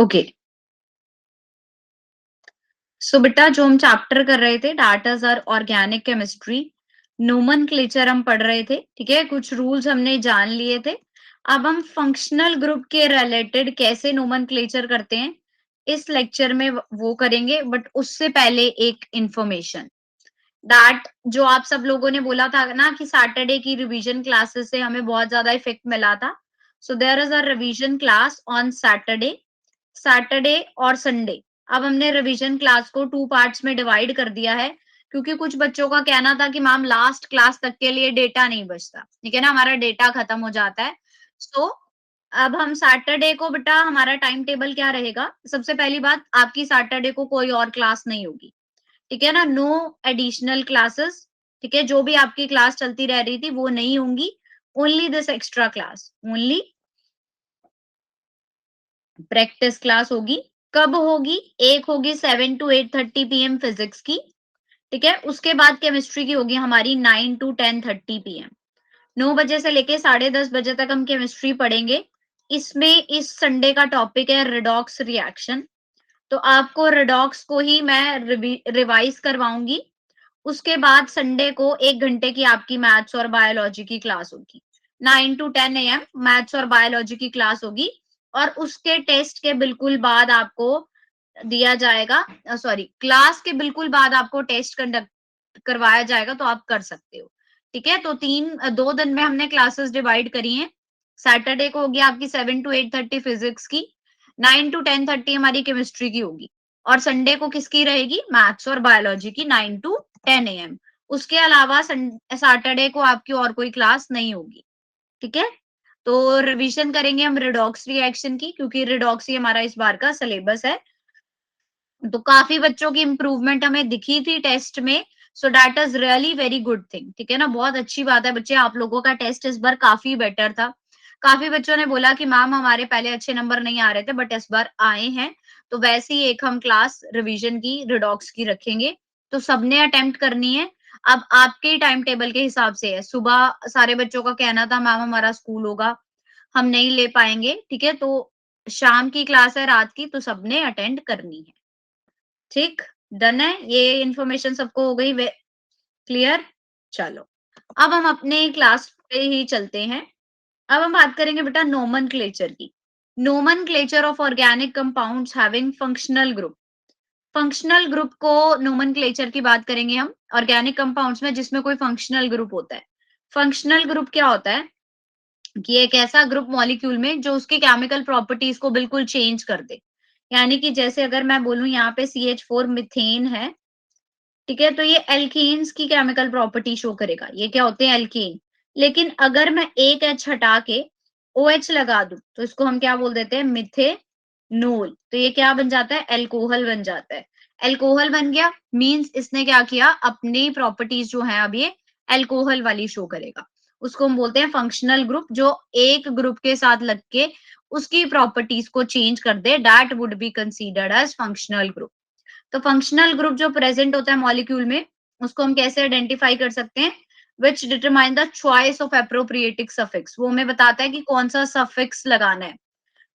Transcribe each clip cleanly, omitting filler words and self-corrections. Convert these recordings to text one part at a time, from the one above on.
Okay. सो बेटा जो हम चैप्टर कर रहे थे that is our organic chemistry. Nomenclature हम पढ़ रहे थे, ठीक है, कुछ रूल्स हमने जान लिए थे। अब हम फंक्शनल ग्रुप के रिलेटेड कैसे नोमेनक्लेचर करते हैं इस लेक्चर में वो करेंगे, बट उससे पहले एक इंफॉर्मेशन दैट जो आप सब लोगों ने बोला था ना कि सैटरडे की रिवीजन क्लासेस से हमें बहुत ज्यादा इफेक्ट मिला था। So there is a revision class on Saturday, Saturday और संडे। अब हमने रिवीजन क्लास को 2 पार्ट्स में डिवाइड कर दिया है, क्योंकि कुछ बच्चों का कहना था कि मैम लास्ट क्लास तक के लिए डेटा नहीं बचता, ठीक है ना, हमारा डेटा खत्म हो जाता है। सो अब हम सैटरडे को बेटा हमारा टाइम टेबल क्या रहेगा? सबसे पहली बात, आपकी सैटरडे को कोई और क्लास नहीं होगी, ठीक है ना, नो एडिशनल क्लासेस, ठीक है, जो भी आपकी क्लास चलती रह रही थी वो नहीं होंगी, only this extra class, only practice class होगी। कब होगी? एक होगी 7 to 8:30 पीएम फिजिक्स की, ठीक है, उसके बाद केमिस्ट्री की होगी हमारी 9 to 10:30 पीएम। 9 बजे से लेके 10:30 बजे तक हम केमिस्ट्री पढ़ेंगे। इसमें इस संडे का टॉपिक है रिडॉक्स रिएक्शन, तो आपको रिडॉक्स को ही मैं रिवाइज करवाऊंगी। उसके बाद संडे को 1 घंटे की आपकी मैथ्स और बायोलॉजी की क्लास होगी, 9 to 10 AM मैथ्स और बायोलॉजी की क्लास होगी। और उसके टेस्ट के बिल्कुल बाद आपको दिया जाएगा, सॉरी, क्लास के बिल्कुल बाद आपको टेस्ट कंडक्ट करवाया जाएगा, तो आप कर सकते हो, ठीक है। तो 2 दिन में हमने क्लासेस डिवाइड करी हैं। सैटरडे को होगी आपकी 7 to 8:30 फिजिक्स की, 9 to 10:30 हमारी केमिस्ट्री की होगी, और संडे को किसकी रहेगी? मैथ्स और बायोलॉजी की, 9 to 10 AM। उसके अलावा सैटरडे को आपकी और कोई क्लास नहीं होगी, ठीक है। तो रिवीजन करेंगे हम रिडॉक्स रिएक्शन की, क्योंकि रिडॉक्स ही हमारा इस बार का सिलेबस है। तो काफी बच्चों की इंप्रूवमेंट हमें दिखी थी टेस्ट में, so that is really very good thing, ठीक है ना, बहुत अच्छी बात है बच्चे, आप लोगों का टेस्ट इस बार काफी बेटर था। काफी बच्चों ने बोला कि मैम हमारे पहले अच्छे नंबर नहीं आ रहे थे बट इस बार आए हैं। तो वैसे ही एक हम क्लास रिवीजन की रिडॉक्स की रखेंगे, तो सबने अटेम्प्ट करनी है। अब आपके टाइम टेबल के हिसाब से है, सुबह सारे बच्चों का कहना था मैम हमारा स्कूल होगा, हम नहीं ले पाएंगे, ठीक है, तो शाम की क्लास है रात की, तो सबने अटेंड करनी है, ठीक, डन है, ये इन्फॉर्मेशन सबको हो गई क्लियर। चलो अब हम अपने क्लास पे ही चलते हैं। अब हम बात करेंगे बेटा नोमेनक्लेचर की। Nomenclature of organic compounds having functional group. Functional group को नोमेनक्लेचर की बात करेंगे हम ऑर्गेनिक कंपाउंड्स में जिसमें कोई फंक्शनल ग्रुप होता है। फंक्शनल ग्रुप क्या होता है कि एक ऐसा ग्रुप मॉलिक्यूल में जो उसकी केमिकल प्रॉपर्टीज को बिल्कुल चेंज कर दे। यानी कि जैसे अगर मैं बोलूं यहाँ पे CH4 मिथेन है, ठीक है, तो ये एल्केन्स की केमिकल प्रॉपर्टी शो करेगा, ये क्या होते हैं? एल्केन। लेकिन अगर मैं एक एच हटा के OH लगा दूं तो इसको हम क्या बोल देते हैं? मिथेनोल। तो ये क्या बन जाता है? एल्कोहल बन जाता है। एल्कोहल बन गया मींस इसने क्या किया? अपनी प्रॉपर्टीज जो है अब ये एल्कोहल वाली शो करेगा। उसको हम बोलते हैं फंक्शनल ग्रुप, जो एक ग्रुप के साथ लग के उसकी प्रॉपर्टीज को चेंज कर दे, that would be considered as functional group. तो फंक्शनल ग्रुप जो प्रेजेंट होता है मॉलिक्यूल में, उसको हम कैसे आइडेंटिफाई कर सकते हैं? Which determine the choice of appropriating suffix. वो हमें बताता है कि कौन सा सफिक्स लगाना है।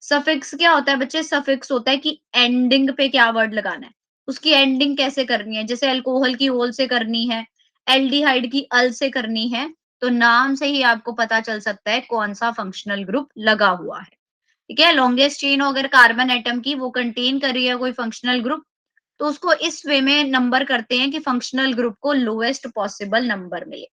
सफिक्स क्या होता है बच्चे? सफिक्स होता है कि एंडिंग पे क्या वर्ड लगाना है, उसकी एंडिंग कैसे करनी है। जैसे अल्कोहल की ओल से करनी है, एल्डिहाइड की अल से करनी है, तो नाम से ही आपको पता चल सकता है कौन सा फंक्शनल ग्रुप लगा हुआ है, ठीक है। लॉन्गेस्ट चेन अगर कार्बन एटम की वो कंटेन कर रही है कोई फंक्शनल ग्रुप, तो उसको इस वे में नंबर करते हैं कि फंक्शनल ग्रुप को लोएस्ट पॉसिबल नंबर मिले,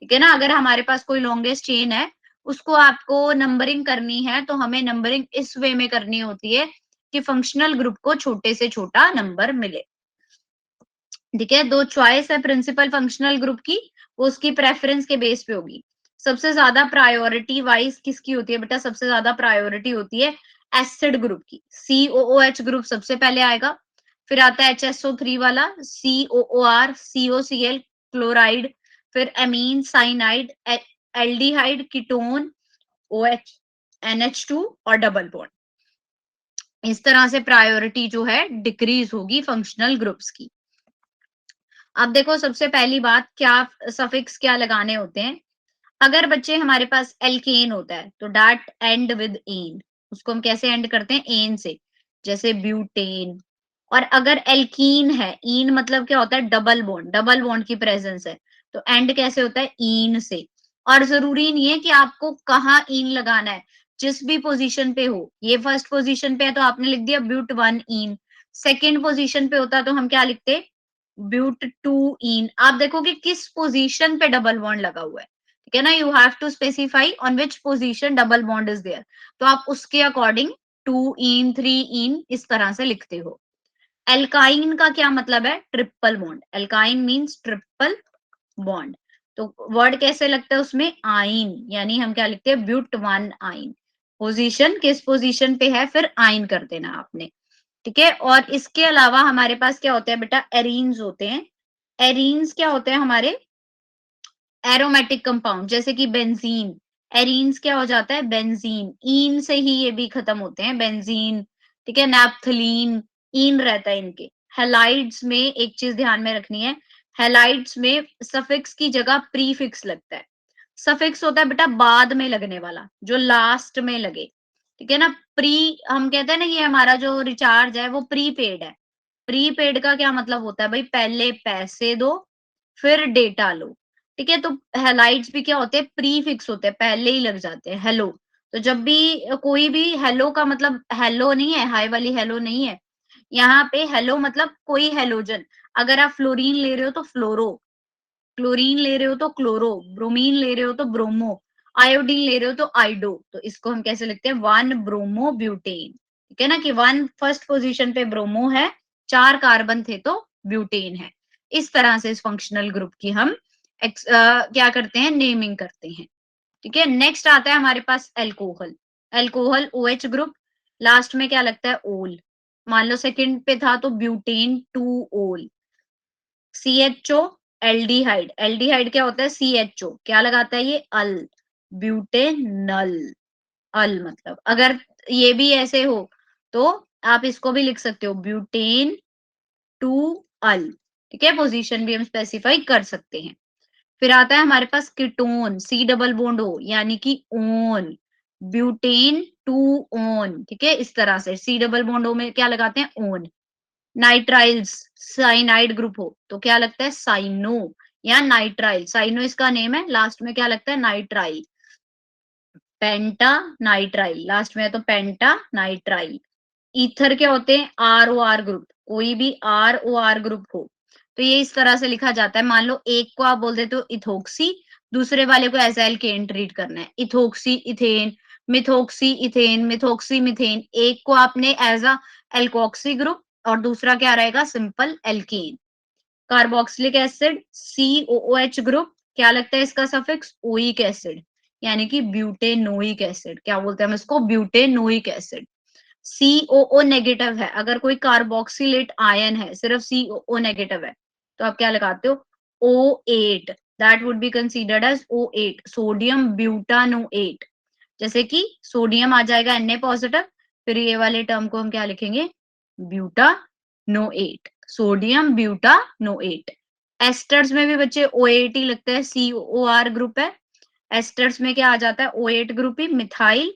ठीक है ना। अगर हमारे पास कोई लॉन्गेस्ट चेन है, उसको आपको नंबरिंग करनी है, तो हमें नंबरिंग इस वे में करनी होती है कि फंक्शनल ग्रुप को छोटे से छोटा नंबर मिले, ठीक है। दो चॉइस है प्रिंसिपल फंक्शनल ग्रुप की, वो उसकी प्रेफरेंस के बेस पे होगी। सबसे ज्यादा प्रायोरिटी वाइज किसकी होती है बेटा? सबसे ज्यादा प्रायोरिटी होती है एसिड ग्रुप की। COOH ग्रुप सबसे पहले आएगा, फिर आता है HSO3 वाला, COOR, COCl क्लोराइड, फिर amine, cyanide, aldehyde, ketone, OH, NH2 और डबल बॉन्ड। इस तरह से प्रायोरिटी जो है डिक्रीज होगी फंक्शनल ग्रुप्स की। अब देखो सबसे पहली बात, क्या सफिक्स क्या लगाने होते हैं? अगर बच्चे हमारे पास एल्केन होता है तो डैट एंड विद एन, उसको हम कैसे एंड करते हैं? एन से। जैसे ब्यूटेन। और अगर एल्कीन है, ईन मतलब क्या होता है, डबल बॉन्ड की प्रेजेंस है, तो एंड कैसे होता है, ईन से। और जरूरी नहीं है कि आपको कहाँ ईन लगाना है, जिस भी पोजीशन पे हो। ये फर्स्ट पोजीशन पे है तो आपने लिख दिया ब्यूट 1 ईन, सेकेंड पोजीशन पे होता तो हम क्या लिखते, ब्यूट 2 ईन। आप देखोगे किस पोजीशन पे डबल बॉन्ड लगा हुआ है, ठीक है ना, you have to specify on which position double bond is there, तो आप उसके अकॉर्डिंग 2 इन 3 इन इस तरह से लिखते हो। एल्काइन का क्या मतलब है, triple bond, alkyne means triple bond. तो वर्ड कैसे लगता है उसमें, आइन, यानी हम क्या लिखते हैं, ब्यूट 1 आइन। पोजीशन किस पोजीशन पे है, फिर आइन कर देना आपने, ठीक है। और इसके अलावा हमारे पास क्या होते हैं बेटा, एरीन्स होते हैं। एरीन्स क्या होते हैं हमारे, एरोमेटिक कंपाउंड, जैसे कि बेंजीन। एरीन्स क्या हो जाता है, बेंजीन, ईन से ही ये भी खत्म होते हैं, बेंजीन, ठीक है। नैप्थलीन, ईन रहता है इनके। हेलाइड्स में एक चीज ध्यान में रखनी है, हेलाइड्स में सफिक्स की जगह प्रीफिक्स लगता है। सफिक्स होता है बेटा बाद में लगने वाला, जो लास्ट में लगे, ठीक है ना। प्री, हम कहते हैं ना ये हमारा जो रिचार्ज है वो प्रीपेड है। प्रीपेड का क्या मतलब होता है भाई, पहले पैसे दो फिर डेटा लो, ठीक है। तो हेलाइट्स भी क्या होते हैं, प्री फिक्स होते हैं, पहले ही लग जाते हैं, हेलो। तो जब भी कोई भी, हेलो का मतलब हेलो नहीं है, हाई वाली हेलो नहीं है, यहाँ पे हेलो मतलब कोई हेलोजन। अगर आप फ्लोरीन ले रहे हो तो फ्लोरो, क्लोरीन ले रहे हो तो क्लोरो, ब्रोमीन ले रहे हो तो ब्रोमो, आयोडीन ले रहे हो तो आइडो। तो इसको हम कैसे लिखते हैं, 1 ब्रोमो ब्यूटेन, ठीक है ना, कि 1 फर्स्ट पोजीशन पे ब्रोमो है, 4 कार्बन थे तो ब्यूटेन है। इस तरह से इस फंक्शनल ग्रुप की हम क्या करते हैं, नेमिंग करते हैं, ठीक है। नेक्स्ट आता है हमारे पास alcohol. Alcohol OH group, last में क्या लगता है, ओल। मान लो सेकंड पे था तो ब्यूटेन 2 ओल। CHO, एल्डिहाइड, एल्डिहाइड क्या होता है, CHO क्या लगाता है ये, अल, ब्यूटेनल, अल मतलब। अगर ये भी ऐसे हो तो आप इसको भी लिख सकते हो, ब्यूटेन 2 अल, ठीक है, पोजीशन भी हम स्पेसिफाई कर सकते हैं। फिर आता है हमारे पास ketone, C double bond O यानी कि ओन, ब्यूटेन 2 ओन, ठीक है। इस तरह से C डबल बॉन्ड O में क्या लगाते हैं, ओन। नाइट्राइल्स, साइनाइड ग्रुप हो तो क्या लगता है, साइनो या नाइट्राइल, साइनो इसका नेम है, लास्ट में क्या लगता है, नाइट्राइल। पेंटा नाइट्राइल, लास्ट में है तो पेंटा नाइट्राइल। ईथर क्या होते हैं, ROR ग्रुप, कोई भी ROR ग्रुप हो तो ये इस तरह से लिखा जाता है। मान लो एक को आप बोल देते हो इथोक्सी, दूसरे वाले को एज एल्केन ट्रीट करना है, ethoxy ethane, methoxy ethane, methoxy methane. एक को आपने एज अ एल्कोक्सी ग्रुप और दूसरा क्या रहेगा, simple alkene. Carboxylic acid, COOH group, क्या लगता है इसका सफिक्स, ओइक एसिड, यानी कि ब्यूटेनोइक एसिड, क्या बोलते हैं हम इसको, ब्यूटेनोइक एसिड। COO नेगेटिव है, अगर कोई कार्बोक्सिलेट आयन है, सिर्फ COO नेगेटिव है, तो आप क्या लगाते हो, O8, that would be considered as O8, sodium butanoate. जैसे कि सोडियम आ जाएगा Na पॉजिटिव, फिर ये वाले टर्म को हम क्या लिखेंगे, ब्यूटानोएट, सोडियम ब्यूटानोएट। एस्टर्स में भी बच्चे O8 ही लगता है, COR ग्रुप है। एस्टर्स में क्या आ जाता है, O8 ग्रुप ही, मिथाइल।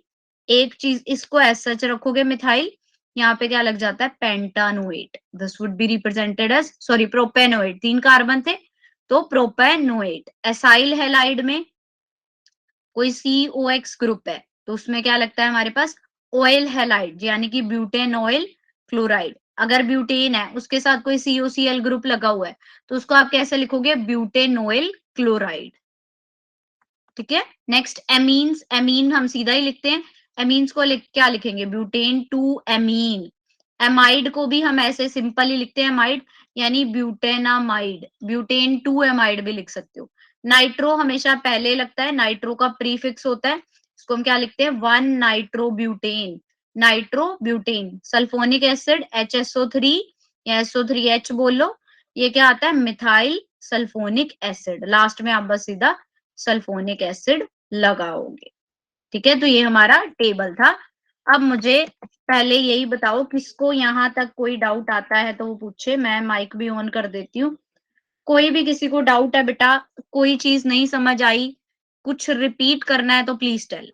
एक चीज इसको एज सच रखोगे मिथाइल, यहाँ पे क्या लग जाता है, pentanoate, this would be represented as, sorry propanoate, 3 carbon थे तो प्रोपेनोएट। एसाइल हैलाइड में कोई COX ग्रुप है तो उसमें क्या लगता है हमारे पास, ऑयल हैलाइड, यानी कि ब्यूटेन ऑयल क्लोराइड। अगर ब्यूटेन है उसके साथ कोई COCl ग्रुप लगा हुआ है तो उसको आप कैसे लिखोगे, ब्यूटेन ऑयल क्लोराइड, ठीक है। नेक्स्ट एमीन्स, एमीन हम सीधा ही लिखते हैं, एमीन्स को क्या लिखेंगे, ब्यूटेन 2 एमीन। एमाइड को भी हम ऐसे सिंपल ही लिखते हैं, एमाइड यानी ब्यूटेनामाइड, ब्यूटेन 2 एमाइड भी लिख सकते हो। नाइट्रो हमेशा पहले लगता है, नाइट्रो का प्रीफिक्स होता है, इसको हम क्या लिखते हैं, 1 nitro butane, nitro butane. Sulphonic acid HSO3 या SO3H बोल लो, ये क्या आता है, मिथाइल सल्फोनिक एसिड, लास्ट में आप बस सीधा सल्फोनिक एसिड लगाओगे, ठीक है। तो ये हमारा टेबल था। अब मुझे पहले यही बताओ, किसको यहाँ तक कोई डाउट आता है तो वो पूछे, मैं माइक भी ऑन कर देती हूँ। कोई भी किसी को डाउट है बेटा, कोई चीज नहीं समझ आई, कुछ रिपीट करना है तो please tell.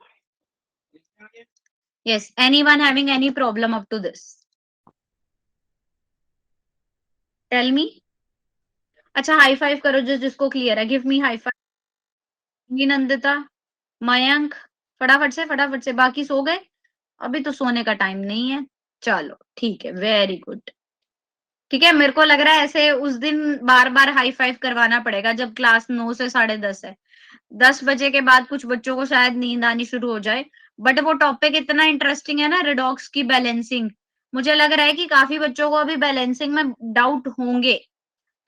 Yes, anyone having any problem up to this? Tell me. अच्छा हाई फाइव करो जो जिसको क्लियर है, give me high five. Nandita, Mayank, फटाफट से, बाकी सो गए? अभी तो सोने का टाइम नहीं है। चलो ठीक है, वेरी गुड। ठीक है, मेरे को लग रहा है ऐसे उस दिन बार बार हाई फाइव करवाना पड़ेगा जब क्लास 9 से 10:30 है। 10 बजे के बाद कुछ बच्चों को शायद नींद आनी शुरू हो जाए, बट वो टॉपिक इतना इंटरेस्टिंग है ना, रिडॉक्स की बैलेंसिंग। मुझे लग रहा है कि काफी बच्चों को अभी बैलेंसिंग में डाउट होंगे,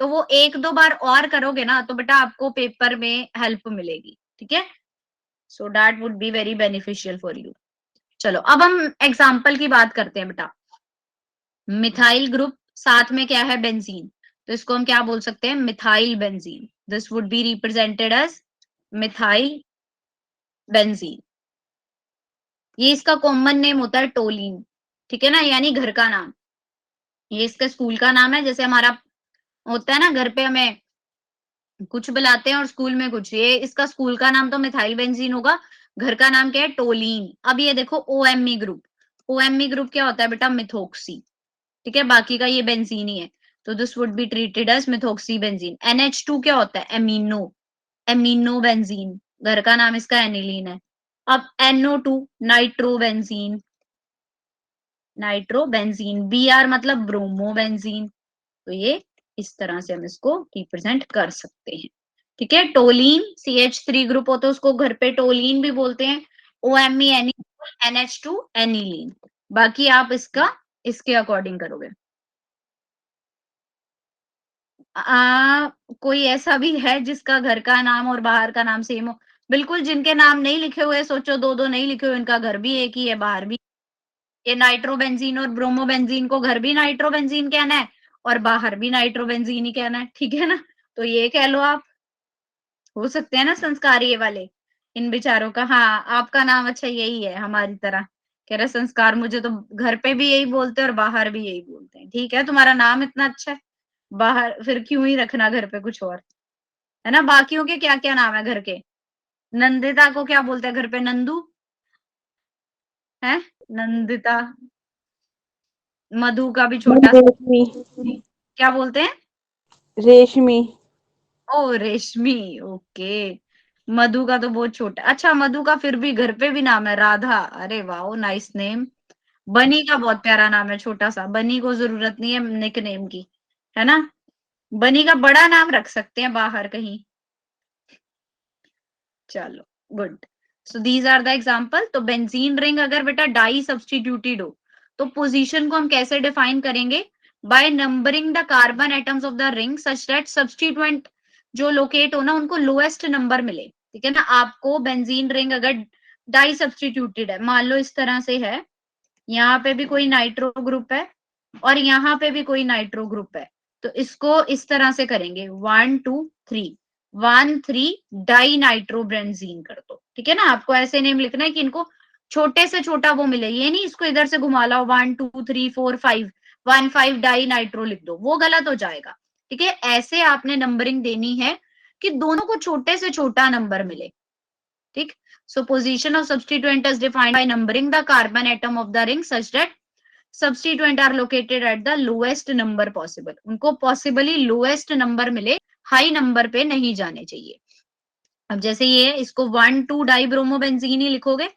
तो वो एक दो बार और करोगे ना तो बेटा आपको पेपर में हेल्प मिलेगी। ठीक है, so that would be very beneficial for you. चलो अब हम एग्जाम्पल की बात करते हैं बेटा। मिथाइल ग्रुप, साथ में क्या है, बेंजीन, तो इसको हम क्या बोल सकते हैं, methyl benzene. This would be represented as methyl benzene. ये इसका कॉमन नेम होता है टोलिन। ठीक है ना, यानी घर का नाम। ये इसका स्कूल का नाम है, जैसे हमारा होता है ना घर पे हमें कुछ बुलाते हैं और स्कूल में कुछ, ये इसका स्कूल का नाम तो मिथाइल बेंजीन होगा, घर का नाम क्या है, टोलिन। अब ये देखो ओएमई ग्रुप, ओएमई ग्रुप क्या होता है बेटा, मिथोक्सी। ठीक है, बाकी का ये बेंजीन ही है, तो this would be treated as methoxy benzene. NH2 क्या होता है, एमिनो, एमिनो बेंजीन, घर का नाम इसका एनिलीन है। अब NO2 nitro benzene, nitro benzene. Br मतलब ब्रोमो बेंजीन। तो ये इस तरह से हम इसको रिप्रेजेंट कर सकते हैं। ठीक है, टोलीन CH3 ग्रुप हो तो उसको घर पे टोलीन भी बोलते हैं। OMe NH2 aniline. बाकी आप इसका इसके अकॉर्डिंग करोगे। कोई ऐसा भी है जिसका घर का नाम और बाहर का नाम सेम हो? बिल्कुल, जिनके नाम नहीं लिखे हुए, सोचो दो दो नहीं लिखे हुए, इनका घर भी एक ही है, बाहर भी। ये नाइट्रोबेंजीन और ब्रोमोबेंजीन को घर भी नाइट्रोबेंजीन कहना है और बाहर भी नाइट्रोबेंजीन ही कहना है। ठीक है ना, तो ये कह लो आप। हो सकते हैं ना संस्कार ये वाले, इन बेचारों का। हाँ, आपका नाम अच्छा यही है हमारी तरह, कह रहे संस्कार, मुझे तो घर पे भी यही बोलते हैं और बाहर भी यही बोलते हैं। ठीक है, तुम्हारा नाम इतना अच्छा है, बाहर फिर क्यों ही रखना घर पे कुछ और, है ना। बाकियों के क्या क्या नाम है घर के? नंदिता को क्या बोलते हैं घर पे, नंदू है, नंदिता। मधु का भी छोटा सा रेशमी। क्या बोलते हैं? रेशमी। ओ रेशमी, ओके। मधु का तो बहुत छोटा, अच्छा मधु का फिर भी घर पे भी नाम है, राधा। अरे वाह, नाइस नेम। बनी का बहुत प्यारा नाम है, छोटा सा। बनी को जरूरत नहीं है निक नेम की, है ना। बनी का बड़ा नाम रख सकते हैं बाहर कहीं। चलो good. So these are the example. तो बेंजीन रिंग अगर बेटा डाई सब्स्टिट्यूटेड हो तो पोजीशन को हम कैसे डिफाइन करेंगे, by numbering the carbon atoms of the ring such that substituent जो लोकेट हो ना उनको लोएस्ट नंबर मिले। ठीक है ना, आपको बेंजीन रिंग अगर डाई सब्स्टिट्यूटेड है, मान लो इस तरह से है, यहाँ पे भी कोई नाइट्रो ग्रुप है और यहाँ पे भी कोई नाइट्रो ग्रुप है, तो इसको इस तरह से करेंगे, 1 2 3, 1 3 डाई नाइट्रोबेंजीन कर दो। ठीक है ना, आपको ऐसे नेम लिखना है कि इनको छोटे से छोटा वो मिले, ये नहीं इसको इधर से घुमा लाओ 1 2 3 4 5, 1 5 डाई नाइट्रो लिख दो, वो गलत हो जाएगा। ठीक है, ऐसे आपने नंबरिंग देनी है कि दोनों को छोटे से छोटा नंबर मिले। ठीक, so position of substituent is defined by numbering the carbon atom of the ring such that substituent are located at the lowest number possible। उनको possibly lowest number मिले, हाई नंबर पे नहीं जाने चाहिए। अब जैसे ये इसको 1 2 डाई ब्रोमोबेंजीन ही लिखोगे,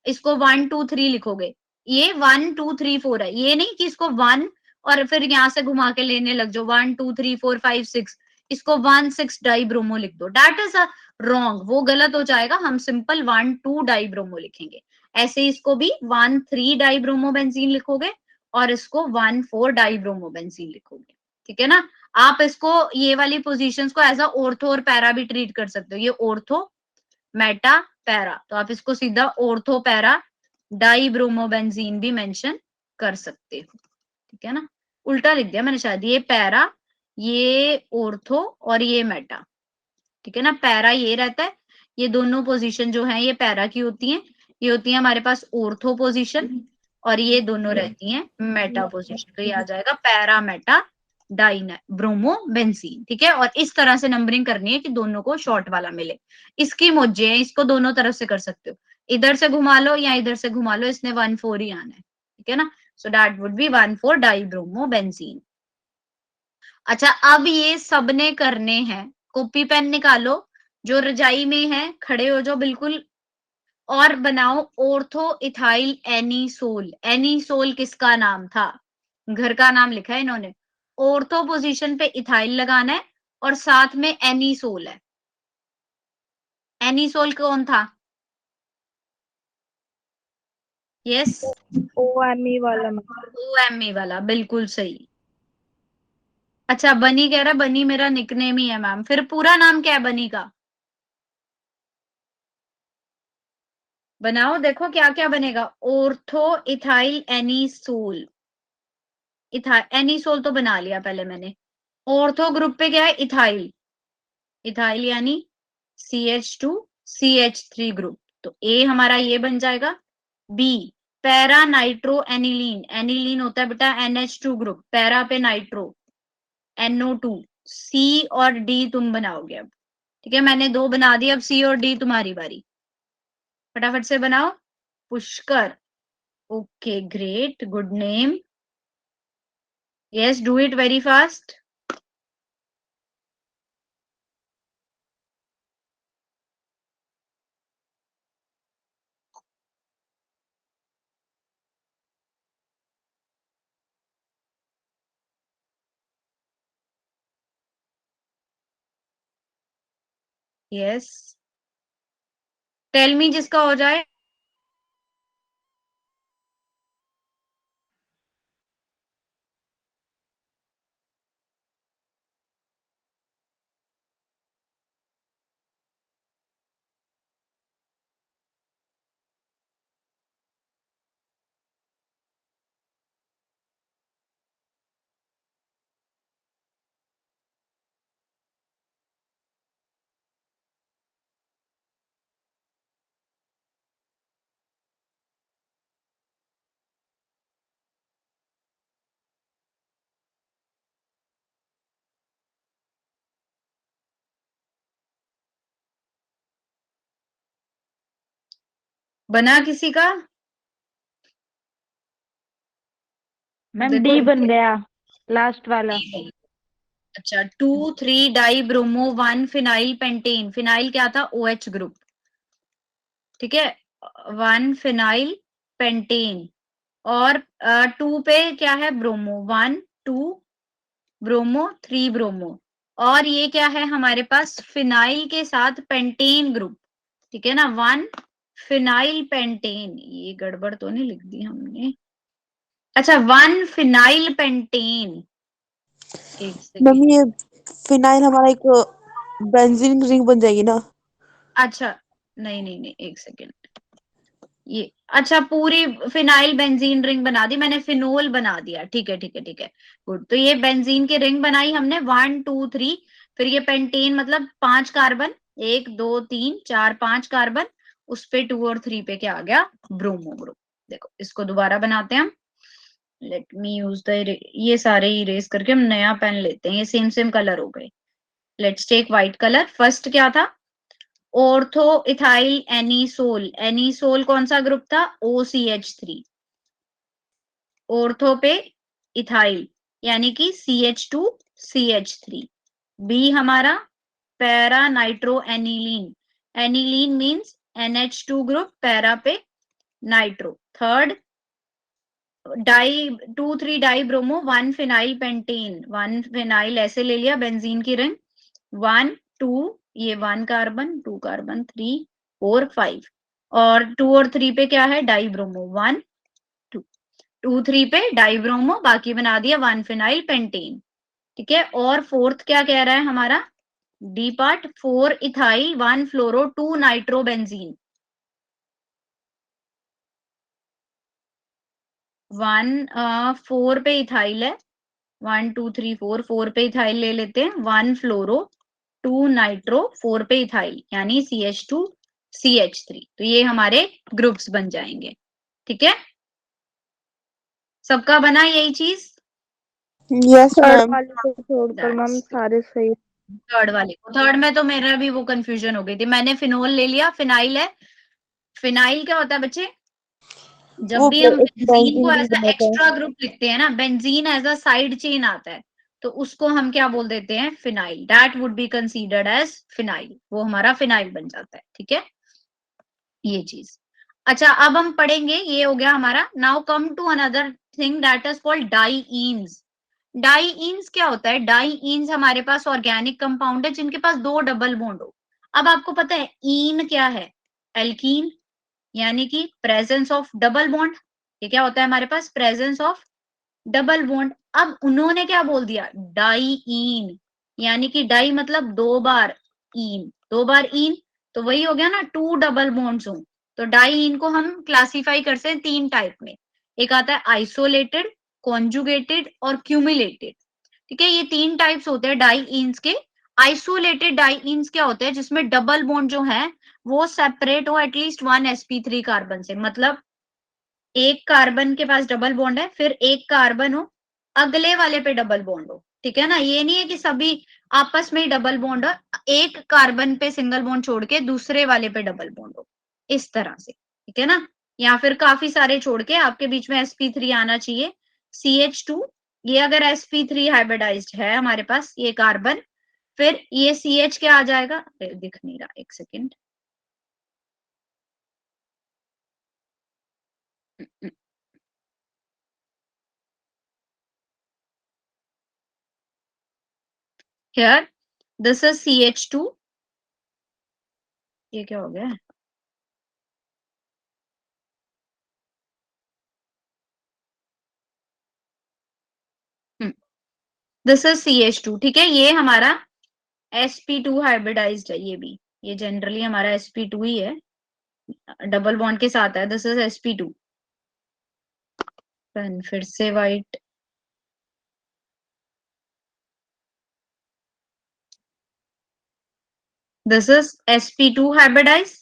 इसको 1 2 3 लिखोगे, ये 1 2 3 4 है, ये नहीं कि इसको 1 और फिर यहां से घुमा के लेने लग जाओ 1 2 3 4 5 6, इसको 1 6 डाई ब्रोमो लिख दो, दैट इज अ रॉन्ग, वो गलत हो जाएगा। हम सिंपल 1 2 डाई ब्रोमो लिखेंगे। ऐसे इसको भी 1 3 डाई ब्रोमो बेंजीन लिखोगे और इसको 1 4 डाई ब्रोमो बेंजीन लिखोगे। ठीक है ना, आप इसको ये वाली पोजीशंस को एज अ ऑर्थो और पैरा भी ट्रीट कर सकते हो। ये ऑर्थो, मेटा, पैरा, तो आप इसको सीधा ऑर्थो पैरा डाई ब्रोमोबेंजीन भी मेंशन कर सकते हो। ठीक है ना, उल्टा लिख दिया मैंने शायद, ये पैरा, ये ऑर्थो और ये मेटा। ठीक है ना, पैरा ये रहता है, ये दोनों पोजीशन जो है ये पैरा की होती हैं, ये होती है हमारे पास ऑर्थो पोजीशन, और ये दोनों रहती हैं मेटा पोजीशन। तो ये आ जाएगा para Meta die bromo benzene. ठीक है, और इस तरह से नंबरिंग करनी है कि दोनों को शॉर्ट वाला मिले। इसकी मोजे है, इसको दोनों तरफ से कर सकते हो, इधर से घुमा लो या इधर से घुमा लो, इसने 1 4 ही आना है। ठीक है ना, so that would B 1 4 die bromo benzene. अच्छा, अब ये सबने करने हैं। कॉपी पेन निकालो, जो रजाई में है खड़े हो जाओ बिल्कुल, और बनाओ ऑर्थो इथाइल एनीसोल। एनीसोल किसका नाम था? घर का नाम लिखा है इन्होंने। ऑर्थो पोजीशन पे इथाइल लगाना है और साथ में एनीसोल है। एनीसोल कौन था? यस, OMe वाला ओएमई वाला, बिल्कुल सही। अच्छा, बनी कह रहा है, बनी मेरा निकनेम ही है मैम। फिर पूरा नाम क्या है बनी का? बनाओ, देखो क्या क्या बनेगा। Ortho ethyl anisole. एनीसोल तो बना लिया पहले मैंने। ऑर्थो ग्रुप पे क्या है? इथाइल। इथाइल यानी CH2CH3 ग्रुप। तो ए हमारा ये बन जाएगा। B, para nitro aniline. Aniline होता है बेटा NH2 ग्रुप, पैरा पे नाइट्रो NO2। सी और डी तुम बनाओगे अब। ठीक है, मैंने 2 बना दिए, अब सी और डी तुम्हारी बारी। फटाफट से बनाओ। Pushkar. Okay, great, good name. Yes, do it very fast. Yes, tell me जिसका हो जाए। बना किसी का? मैम देखो, डी बन गया, लास्ट वाला। अच्छा, 2,3 die bromo 1 phenyl pentane. Phenyl क्या था? OH group. ठीक है, 1 फिनाइल पेंटेन। और 2 पे क्या है? ब्रोमो। 1 2 bromo 3 bromo. और ये क्या है हमारे पास? फिनाइल के साथ पेंटेन ग्रुप। ठीक है ना, 1 फिनाइल पेंटेन। ये गड़बड़ तो नहीं लिख दी हमने? अच्छा, 1 फिनाइल पेंटेन। एक मैम सेकेंड। ये फिनाइल हमारा एक बेंजीन रिंग बन जाएगी ना? अच्छा, नहीं नहीं नहीं, एक सेकेंड। ये, अच्छा, पूरी फिनाइल बेंजीन रिंग बना दी मैंने, फिनोल बना दिया। ठीक है ठीक है ठीक है, गुड। तो ये बेंजीन की रिंग बनाई हमने 1 2 3। फिर ये पेंटेन मतलब 5 कार्बन, 1 2 3 4 5 कार्बन। उस पे 2 और 3 पे क्या आ गया? Bromo group. देखो, इसको दोबारा बनाते हैं हम। लेट मी यूज द, ये सारे इरेज करके हम नया पेन लेते हैं। ये सेम सेम कलर हो गए। Let's take white colour. First क्या था? Ortho ethyl anisole. एनीसोल कौन सा ग्रुप था? OCH3। ऑर्थो पे इथाइल यानी कि CH2CH3। बी हमारा para nitro aniline. Aniline means NH2 group, para पे nitro. Third, di 2 3 di bromo 1 phenyl pentane. 1 phenyl ऐसे ले लिया, बेंजीन की रिंग। 1 2, ये 1 कार्बन 2 कार्बन 3 4 5। और 2 और 3 पे क्या है? Die bromo 1 2। 2 3 पे डाई ब्रोमो, बाकी बना दिया 1 फिनाइल पेंटेन। ठीक है, और फोर्थ क्या कह रहा है हमारा? डी पार्ट, 4 इथाइल 1 फ्लोरो 2 नाइट्रो बेंजीन। 1 4 पे इथाइल है। 1 2 3 4, 4 पे इथाइल ले लेते हैं। 1 फ्लोरो 2 नाइट्रो, 4 पे इथाइल यानी CH2CH3। तो ये हमारे ग्रुप्स बन जाएंगे। ठीक है, सबका बना यही चीज? Yes third ma'am. वाले को छोड़कर मैम दैट्स, सारे सही। थर्ड वाले को, थर्ड में तो मेरा भी वो कंफ्यूजन हो गई थी। मैंने फिनोल ले लिया, फिनाइल है। फिनाइल क्या होता है बच्चे? जब वो भी हम एक बेंजीन को बेंजीन रिंग एज अ बनाता है। एक्स्ट्रा ग्रुप लिखते हैं ना, benzene as a side chain आता है। तो उसको हम क्या बोल देते हैं, phenyl. That would be considered as phenyl, वो हमारा फिनाइल बन जाता है। ठीक है, ये चीज। अच्छा, अब हम पढ़ेंगे, ये हो गया हमारा। Now come to another thing that is called dienes. Dienes क्या होता है? डाईईन्स हमारे पास ऑर्गेनिक कंपाउंड है जिनके पास दो डबल बॉन्ड हो। अब आपको पता है ईन क्या है? एल्कीन, यानी कि प्रेजेंस ऑफ डबल बॉन्ड। ये क्या होता है हमारे पास? Presence of double bond. अब उन्होंने क्या बोल दिया? डाईईन, यानी कि डाई मतलब दो बार, ईन दो बार ईन, तो वही हो गया ना, टू डबल बॉन्ड्स हो। तो डाईईन को हम क्लासिफाई करते हैं तीन टाइप में। एक आता है आइसोलेटेड, कॉन्जुगेटेड और क्यूमुलेटेड। ठीक है, ये तीन टाइप्स होते हैं डाईईन्स के। आइसोलेटेड डाईईन्स क्या होते हैं? जिसमें डबल बॉन्ड जो है वो सेपरेट हो एटलीस्ट वन sp3 कार्बन से। मतलब एक कार्बन के पास डबल बॉन्ड है, फिर एक कार्बन हो, अगले वाले पे डबल बॉन्ड हो। ठीक है ना, ये नहीं है कि सभी आपस में ही डबल बॉन्ड हो, एक कार्बन पे सिंगल बॉन्ड छोड़ के दूसरे वाले पे डबल बॉन्ड हो, इस तरह से। ठीक है ना, या फिर काफी सारे छोड़ के आपके बीच में sp3 आना चाहिए। CH2, ये अगर sp3 हाइब्रिडाइज्ड है हमारे पास, ये कार्बन, फिर ये CH क्या आ जाएगा? दिख नहीं रहा, एक second. Here, this is CH2। ये क्या हो गया? This is CH2। ठीक है, ये हमारा sp2 हाइब्रिडाइज्ड है। ये भी, ये जनरली हमारा sp2 ही है, डबल बॉन्ड के साथ है। This is sp2। पेन फिर से white. This is sp2 hybridise.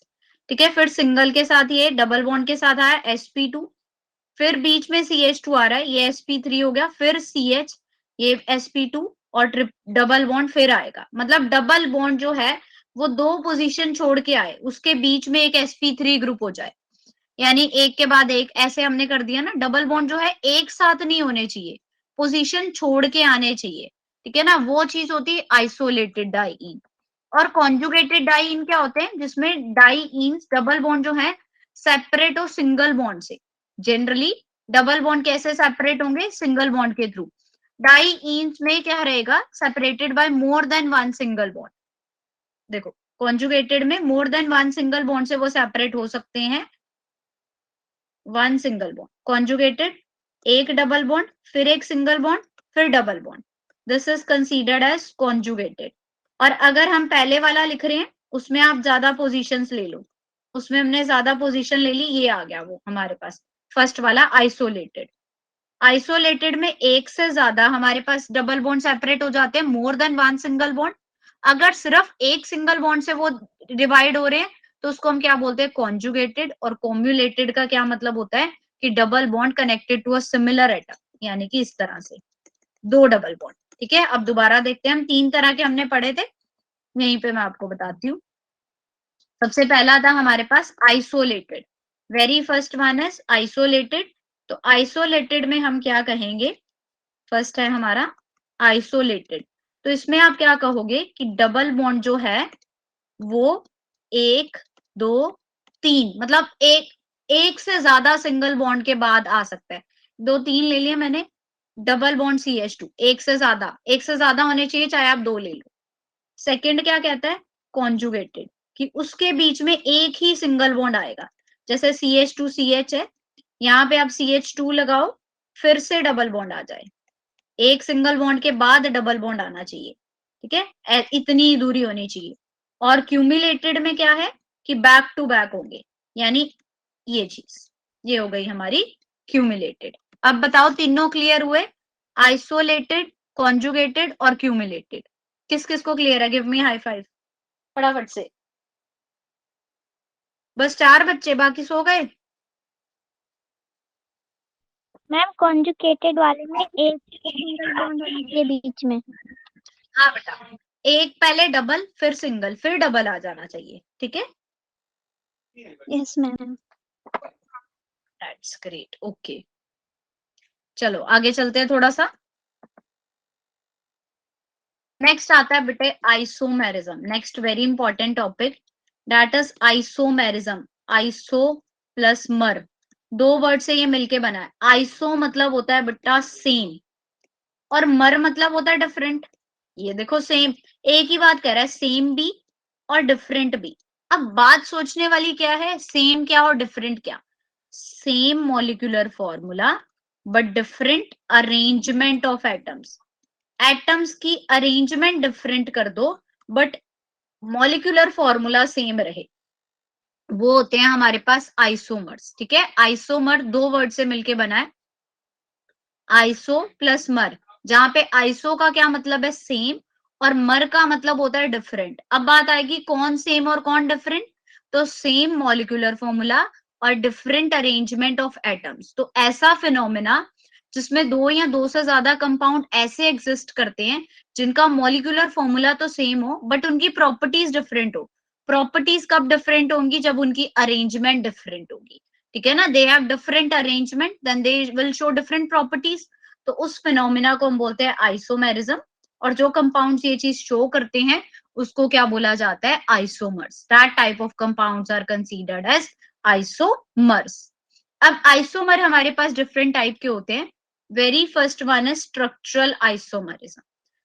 ठीक है, फिर सिंगल के साथ ये डबल बॉन्ड के साथ आया sp2, फिर बीच में CH2 आ रहा है, ये sp3 हो गया, फिर CH, ये sp2 और डबल बॉन्ड फिर आएगा। मतलब डबल बॉन्ड जो है वो दो पोजीशन छोड़ के आए, उसके बीच में एक sp3 ग्रुप हो जाए, यानी एक के बाद एक, ऐसे हमने कर दिया ना। डबल बॉन्ड जो है एक साथ नहीं होने चाहिए, पोजीशन छोड़ के आने चाहिए। ठीक है ना, वो चीज होती है आइसोलेटेड डाईईन। और कॉन्जुगेटेड डाईईन क्या होते हैं? जिसमें डाईईन डबल बॉन्ड जो है सेपरेट हो सिंगल बॉन्ड से। जनरली डबल बॉन्ड कैसे सेपरेट होंगे? सिंगल बॉन्ड के थ्रू। डाईईन्स में क्या रहेगा? Separated by more than one single bond. देखो, कॉन्जुगेटेड में more than one single bond से वो सेपरेट हो सकते हैं। One single bond. कॉन्जुगेटेड, एक डबल बॉन्ड, फिर एक सिंगल बॉन्ड, फिर double bond. This is considered as conjugated. और अगर हम पहले वाला लिख रहे हैं, उसमें आप ज्यादा पोजीशंस ले लो, उसमें हमने ज्यादा पोजीशन ले ली, ये आ गया वो हमारे पास फर्स्ट वाला आइसोलेटेड। आइसोलेटेड में एक से ज्यादा हमारे पास डबल बॉन्ड सेपरेट हो जाते हैं, मोर देन वन सिंगल बॉन्ड। अगर सिर्फ एक सिंगल बॉन्ड से वो डिवाइड हो रहे हैं तो उसको हम क्या बोलते हैं? कॉन्जुगेटेड। और कोम्युलेटेड का क्या मतलब होता है? कि double bond connected to a similar atom, यानी कि इस तरह से दो डबल बॉन्ड। ठीक है, अब दोबारा देखते हैं, हम तीन तरह के हमने पढ़े थे, यहीं पे मैं आपको बताती हूँ। सबसे पहला था हमारे पास isolated. Very first one is isolated. तो आइसोलेटेड में हम क्या कहेंगे? फर्स्ट है हमारा आइसोलेटेड। तो इसमें आप क्या कहोगे? कि डबल बॉन्ड जो है वो एक, दो, तीन, मतलब एक से ज्यादा सिंगल बॉन्ड के बाद आ सकता है। दो तीन ले लिया मैंने, डबल बॉन्ड CH2, एक से ज्यादा होने चाहिए, चाहे आप दो ले लो। सेकंड क्या कहता है? कॉन्जुगेटेड, कि उसके बीच में एक ही सिंगल बॉन्ड आएगा। जैसे CH2CH है, यहाँ पे आप CH2 लगाओ, फिर से डबल बॉन्ड आ जाए, एक सिंगल बॉन्ड के बाद डबल बॉन्ड आना चाहिए। ठीक है, इतनी दूरी होनी चाहिए। और क्यूमुलेटेड में क्या है? कि बैक टू बैक होंगे, यानी ये चीज, ये हो गई हमारी क्यूमुलेटेड। अब बताओ, तीनों क्लियर हुए? आइसोलेटेड, कॉन्जुगेटेड और क्यूमुलेटेड। किस किस को क्लियर है? गिव मी हाई फाइव फटाफट से। बस 4 बच्चे, बाकी सो गए? मैम कॉन्जुगेटेड वाले में एक सिंगल बॉन्ड होना चाहिए बीच में। हाँ बेटा, एक पहले डबल, फिर सिंगल, फिर डबल आ जाना चाहिए। ठीक है, yes ma'am. That's great. Okay, चलो आगे चलते हैं थोड़ा सा। नेक्स्ट आता है बेटे isomerism, next very important topic, that is isomerism. Iso plus मर, दो वर्ड से ये मिलके बना है। आइसो मतलब होता है बेटा सेम, और मर मतलब होता है डिफरेंट। ये देखो सेम, एक ही बात कह रहा है, सेम भी और डिफरेंट भी। अब बात सोचने वाली क्या है, सेम क्या और डिफरेंट क्या? Same molecular formula but different arrangement of atoms. Atoms की अरेंजमेंट डिफरेंट कर दो बट मॉलिक्यूलर फॉर्मूला सेम रहे, वो होते हैं हमारे पास आइसोमर्स। ठीक है, आइसोमर दो वर्ड से मिलके बना है, आइसो प्लस मर, जहां पे आइसो का क्या मतलब है, सेम, और मर का मतलब होता है डिफरेंट। अब बात आएगी कौन सेम और कौन डिफरेंट, तो सेम मॉलिक्यूलर फॉर्मूला और डिफरेंट अरेंजमेंट ऑफ एटम्स। तो ऐसा फिनोमेना जिसमें दो या दो से ज्यादा कंपाउंड ऐसे एग्जिस्ट करते हैं जिनका मॉलिक्यूलर फॉर्मूला तो सेम हो बट उनकी प्रॉपर्टीज डिफरेंट हो। प्रॉपर्टीज कब डिफरेंट होंगी, जब उनकी अरेंजमेंट डिफरेंट होगी। ठीक है ना, they have different arrangement then they will show different properties. तो उस फिनोमिना को हम बोलते हैं आइसोमेरिज्म, और जो कंपाउंड्स ये चीज शो करते हैं उसको क्या बोला जाता है, isomers. That type of compounds are considered as isomers. अब आइसोमर हमारे पास डिफरेंट टाइप के होते हैं। Very first one is structural isomerism.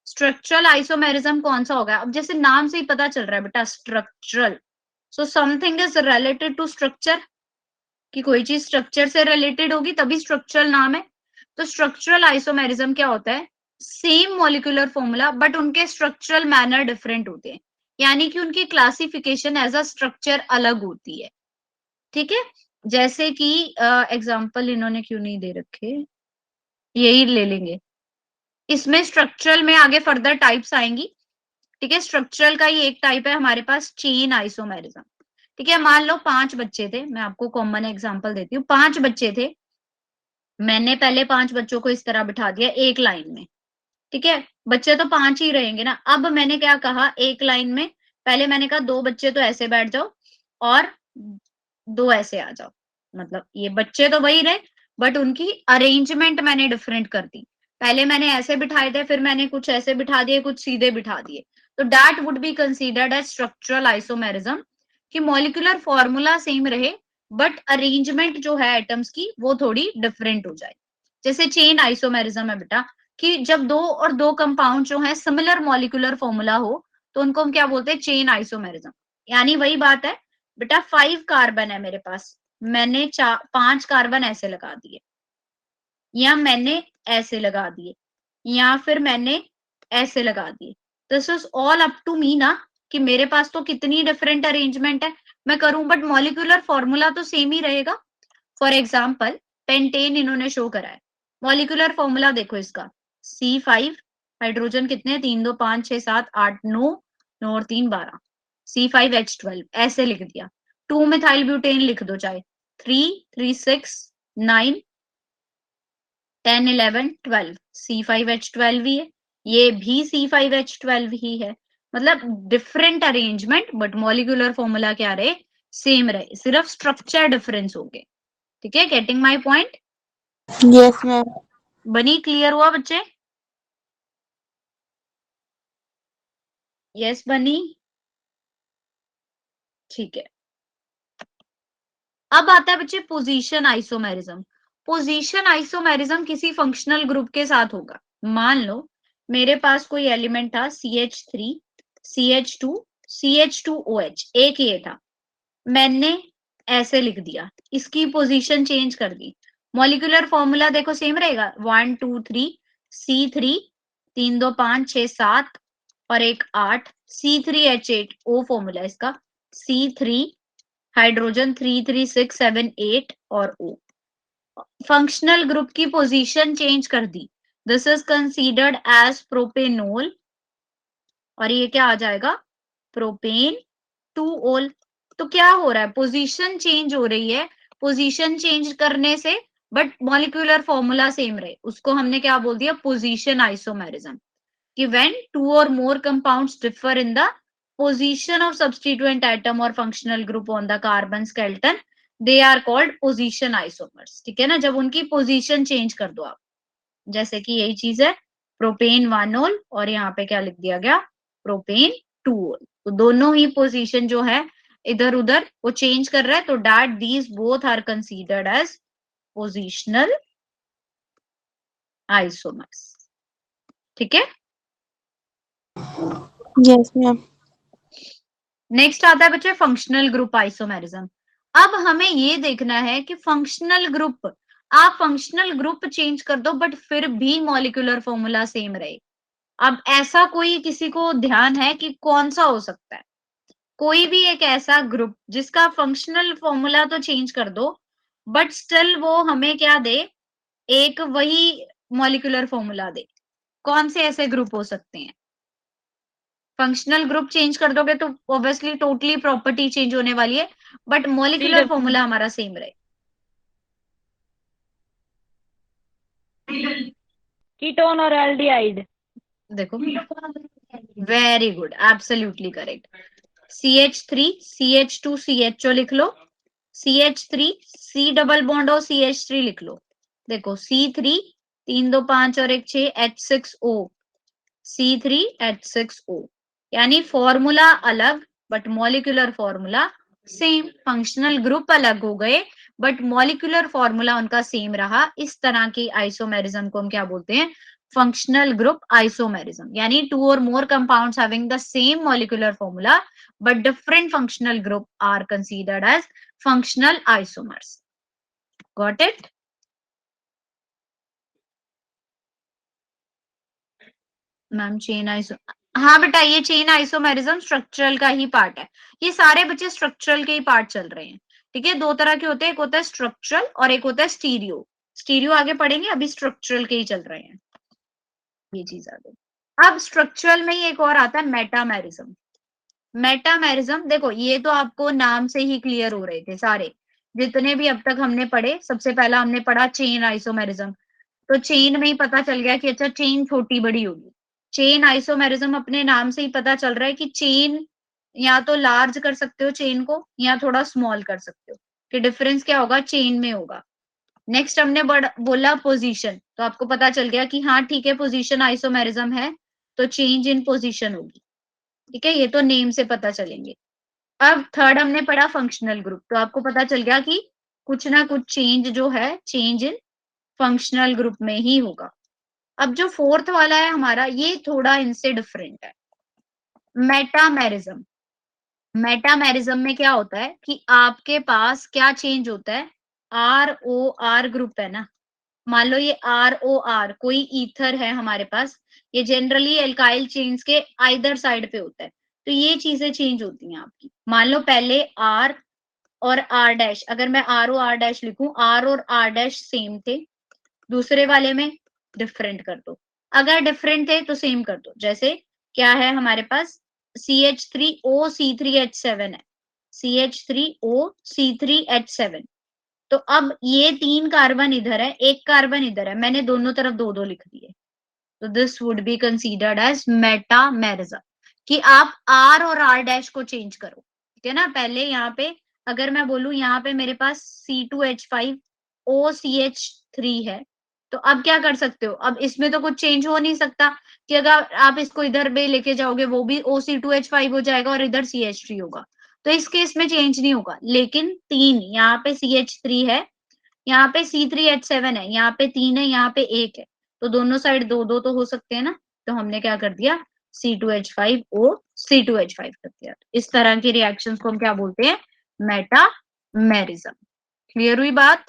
Structural isomerism कौन सा होगा, अब जैसे नाम से ही पता चल रहा है बेटा structural, so something is related to structure, कि कोई चीज स्ट्रक्चर से रिलेटेड होगी तभी स्ट्रक्चरल नाम है। तो स्ट्रक्चरल आइसोमेरिज्म क्या होता है, सेम मॉलिक्यूलर फॉर्मूला बट उनके स्ट्रक्चरल मैनर डिफरेंट होते हैं, यानी कि उनकी क्लासिफिकेशन एज अ स्ट्रक्चर अलग होती है। ठीक है, जैसे कि एग्जाम्पल इन्होंने क्यों नहीं दे रखे, यही ले लेंगे। इसमें स्ट्रक्चरल में आगे फर्दर टाइप्स आएंगी। ठीक है, स्ट्रक्चरल का ही एक टाइप है हमारे पास चेन आइसोमेरिज्म। ठीक है, मान लो 5 बच्चे थे, मैं आपको कॉमन एग्जांपल देती हूँ। 5 बच्चे थे, मैंने पहले 5 बच्चों को इस तरह बिठा दिया एक लाइन में। ठीक है, बच्चे तो 5 ही रहेंगे ना। अब मैंने क्या कहा, एक लाइन में पहले मैंने कहा 2 बच्चे तो ऐसे बैठ जाओ और 2 ऐसे आ जाओ, मतलब ये बच्चे तो वही रहे बट उनकी अरेंजमेंट मैंने डिफरेंट कर दी। पहले मैंने ऐसे बिठाए थे, फिर मैंने कुछ ऐसे बिठा दिए, कुछ सीधे बिठा दिए। तो that would be considered as structural isomerism, कि मॉलिक्यूलर फॉर्मूला सेम रहे बट अरेंजमेंट जो है एटम्स की वो थोड़ी डिफरेंट हो जाए। जैसे चेन आइसोमेरिज्म है बेटा, कि जब दो और दो कंपाउंड जो है सिमिलर मॉलिक्यूलर फॉर्मूला हो तो उनको हम क्या बोलते हैं, चेन आइसोमेरिज्म। यानी वही बात है बेटा, 5 कार्बन है मेरे पास, मैंने 5 कार्बन ऐसे लगा दिए, या मैंने ऐसे लगा दिए, या फिर मैंने ऐसे लगा दिए। This is all up to me ना, कि मेरे पास तो कितनी डिफरेंट अरेंजमेंट है मैं करूं, बट मॉलिक्यूलर फॉर्मूला तो सेम ही रहेगा। फॉर एग्जाम्पल पेंटेन इन्होंने शो करा है, मॉलिक्यूलर फॉर्मूला देखो इसका, C5, हाइड्रोजन कितने, 3 2 5 6 7 8 9, 9 और 3 12, C5H12 ऐसे लिख दिया। 2 मिथाइल ब्यूटेन लिख दो चाहे, 3 3 6 9 10 11 12, C5H12 ही है, ये भी C5H12 ही है। मतलब different arrangement but molecular formula क्या रहे, सेम रहे, सिर्फ स्ट्रक्चर डिफरेंस हो गए। ठीक है, getting my point? Yes ma'am. बनी, क्लियर हुआ बच्चे? यस बनी, ठीक है। अब आता है बच्चे पोजीशन आइसोमेरिज्म। पोजीशन आइसोमेरिज्म किसी फंक्शनल ग्रुप के साथ होगा। मान लो मेरे पास कोई एलिमेंट था CH3 CH2 CH2OH, एक ये था, मैंने ऐसे लिख दिया, इसकी पोजीशन चेंज कर दी, मॉलिक्यूलर फॉर्मूला देखो सेम रहेगा, 1 2 3 C3 3 2 5 6 7 और एक 8, C3H8 O फॉर्मूला इसका, C3 हाइड्रोजन 3 3 6 7 8 और O। फंक्शनल ग्रुप की पोजीशन चेंज कर दी, this is considered as propanol, और ये क्या आ जाएगा, प्रोपेन 2-ओल। तो क्या हो रहा है, पोजीशन चेंज हो रही है, पोजीशन चेंज करने से बट मॉलिक्यूलर फॉर्मूला सेम रहे, उसको हमने क्या बोल दिया, पोजीशन आइसोमेरिज्म। कि when two or more compounds differ in the position of substituent atom or functional group on the carbon skeleton, they are called position isomers। ठीक है ना, जब उनकी पोजीशन चेंज कर दो आप, जैसे कि यही चीज है, प्रोपेन 1 ओल और यहाँ पे क्या लिख दिया गया, प्रोपेन 2 ओल। तो दोनों ही पोजीशन जो है इधर उधर वो चेंज कर रहा है, तो that these both are considered as positional isomers. ठीक है, यस मैम। नेक्स्ट आता है बच्चे फंक्शनल ग्रुप आइसोमेरिज्म। अब हमें ये देखना है कि फंक्शनल ग्रुप, आप फंक्शनल ग्रुप चेंज कर दो बट फिर भी मॉलिक्यूलर फॉर्मूला सेम रहे। अब ऐसा कोई किसी को ध्यान है कि कौन सा हो सकता है? कोई भी एक ऐसा ग्रुप जिसका फंक्शनल फॉर्मूला तो चेंज कर दो बट स्टिल वो हमें क्या दे, एक वही मॉलिक्यूलर फॉर्मूला दे। कौन से ऐसे ग्रुप हो सकते हैं? फंक्शनल ग्रुप चेंज कर दोगे तो ऑब्वियसली टोटली प्रॉपर्टी चेंज होने वाली है, बट मॉलिक्यूलर फॉर्मूला हमारा सेम रहे। कीटोन और एल्डिहाइड। देखो, very good, absolutely correct. CH3 CH2 CHO लिख लो, CH3 C डबल बॉन्ड और CH3 लिख लो। देखो C3 3 2 5 और 1 6 H6O, C3 H6O, यानी फॉर्मूला अलग but molecular formula same. Functional group अलग हो गए बट मॉलिक्यूलर फॉर्मूला उनका सेम रहा। इस तरह की आइसोमेरिज्म को हम क्या बोलते हैं? फंक्शनल ग्रुप आइसोमेरिज्म, यानी 2 or more compounds having the same molecular formula but different functional group are considered as functional isomers. Got it? Ma'am chain iso, हाँ बेटा ये चेन आइसोमेरिज्म स्ट्रक्चरल का ही पार्ट है। ये सारे बच्चे स्ट्रक्चरल के ही पार्ट चल रहे हैं। ठीक है, दो तरह के होते हैं, एक होता है स्ट्रक्चरल और एक होता है स्टीरियो। स्टीरियो आगे पढ़ेंगे, अभी स्ट्रक्चरल के ही चल रहे हैं ये चीज आगे। अब स्ट्रक्चरल में ही एक और आता है मेटामेरिज्म। मेटामेरिज्म देखो, ये तो आपको नाम से ही क्लियर हो रहे थे सारे जितने भी अब तक हमने पढ़े। सबसे पहला हमने पढ़ा चेन आइसोमेरिज्म, तो चेन में ही पता चल गया कि अच्छा चेन छोटी बड़ी होगी। चेन आइसोमेरिज्म अपने नाम से ही पता चल रहा है कि चेन या तो लार्ज कर सकते हो चेन को या थोड़ा स्मॉल कर सकते हो, कि डिफरेंस क्या होगा, चेन में होगा। नेक्स्ट हमने बोला पोजीशन, तो आपको पता चल गया कि हाँ ठीक है पोजीशन आइसोमेरिज्म है तो चेंज इन पोजीशन होगी। ठीक है, ये तो नेम से पता चलेंगे। अब थर्ड हमने पढ़ा फंक्शनल ग्रुप, तो आपको पता चल गया कि कुछ ना कुछ चेंज जो है चेंज इन फंक्शनल ग्रुप में ही होगा। अब जो फोर्थ वाला है हमारा, ये थोड़ा इनसे डिफरेंट है, मेटामेरिज्म। मेटामेरिज्म में क्या होता है कि आपके पास क्या चेंज होता है, ROR ग्रुप है ना, मान लो ये ROR कोई ईथर है हमारे पास, ये जनरली एल्काइल चेन्स के आइदर साइड पे होता है, तो ये चीजें चेंज होती हैं आपकी। मान लो पहले R और R', अगर मैं ROR' लिखूं, R और R' सेम थे, दूसरे वाले में डिफरेंट कर दो, अगर डिफरेंट थे तो सेम कर दो। जैसे क्या है हमारे पास, CH3O C3H7 है, CH3O C3H7, तो अब ये 3 कार्बन इधर है, 1 कार्बन इधर है, मैंने दोनों तरफ 2-2 लिख दिए, तो this would be considered as metamerism, कि आप R और R' को चेंज करो। ठीक है ना, पहले यहाँ पे अगर मैं बोलूं यहाँ पे मेरे पास C2H5OCH3 है, तो अब क्या कर सकते हो, अब इसमें तो कुछ चेंज हो नहीं सकता कि अगर आप इसको इधर भी लेके जाओगे वो भी OC2H5 हो जाएगा और इधर CH3 होगा, तो इस केस में चेंज नहीं होगा। लेकिन 3 यहाँ पे CH3 है, यहाँ पे C3H7 है, यहाँ पे 3 है, यहाँ पे 1 है, तो दोनों साइड 2-2 तो हो सकते हैं ना, तो हमने क्या कर दिया, C2H5O C2H5 कर दिया। इस तरह की रिएक्शंस को हम क्या बोलते हैं, मेटामेरिज्म। क्लियर हुई बात?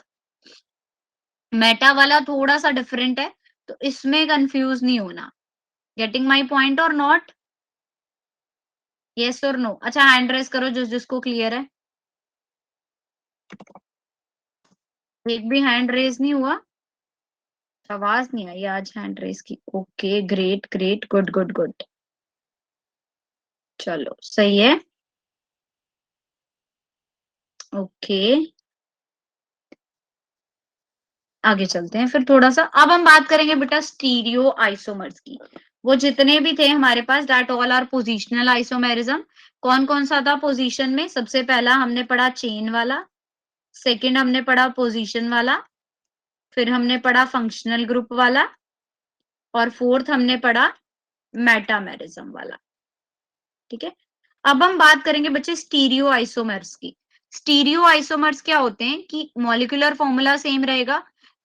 मेटा वाला थोड़ा सा डिफरेंट है, तो इसमें कंफ्यूज नहीं होना। गेटिंग माई पॉइंट और नॉट? यस और नो? अच्छा हैंड रेस करो जिसको क्लियर है। एक भी हैंड रेस नहीं हुआ, आवाज नहीं आई आज हैंड रेस की। Okay great great, good good good, चलो सही है। ओके आगे चलते हैं फिर थोड़ा सा। अब हम बात करेंगे बेटा स्टीरियो आइसोमर्स की। वो जितने भी थे हमारे पास, that all are positional isomerism. कौन कौन सा था पोजीशन में? सबसे पहला हमने पढ़ा चेन वाला, सेकंड हमने पढ़ा पोजीशन वाला, फिर हमने पढ़ा फंक्शनल ग्रुप वाला, और फोर्थ हमने पढ़ा मेटामेरिज्म वाला। ठीक है, अब हम बात करेंगे बच्चे स्टीरियो आइसोमर्स की। स्टीरियो आइसोमर्स क्या होते हैं कि मॉलिक्यूलर फॉर्मूला सेम रहेगा,